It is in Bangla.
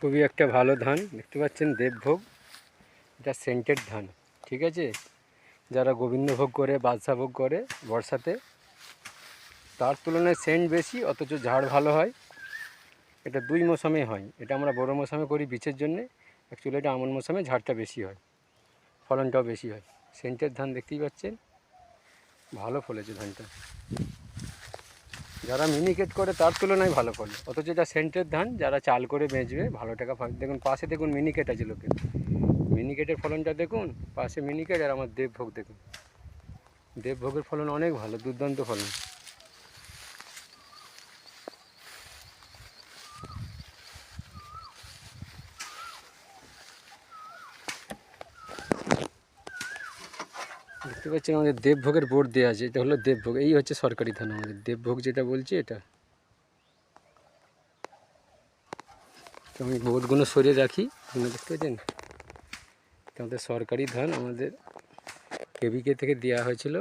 খুবই একটা ভালো ধান দেখতে পাচ্ছেন, দেবভোগ। এটা সেন্টেড ধান, ঠিক আছে। যারা গোবিন্দভোগ করে, বাদশাভোগ করে বর্ষাতে, তার তুলনায় সেন্ট বেশি, অথচ ঝাড় ভালো হয়। এটা দুই মৌসুমে হয়। এটা আমরা বড় মৌসুমে করি বীজের জন্যে। অ্যাকচুয়ালি এটা আমন মৌসুমে ঝাড়টা বেশি হয়, ফলনটাও বেশি হয়। সেন্টের ধান দেখতেই পাচ্ছেন, ভালো ফলেছে ধানটা। যারা মিনিকেট করে তার তুলনায় ভালো ফলে, অথচ এটা সেন্টের ধান। যারা চাল করে বেচবে ভালো টাকা পাবে। দেখুন পাশে দেখুন মিনিকেট আছে লোকের, মিনিকেটের ফলনটা দেখুন। পাশে মিনিকেট, আর আমার দেবভোগ দেখুন। দেবভোগের ফলন অনেক ভালো, দুর্দান্ত ফলন। দেখতে পাচ্ছেন আমাদের দেবভোগের বোর্ড দেওয়া আছে। এটা হলো দেবভোগ, এই হচ্ছে সরকারি ধান আমাদের দেবভোগ যেটা বলছি এটা। তো আমি বোর্ডগুলো সরিয়ে রাখি, দেখতে পাচ্ছেন। আমাদের সরকারি ধান, আমাদের কেভিকে থেকে দেওয়া হয়েছিল।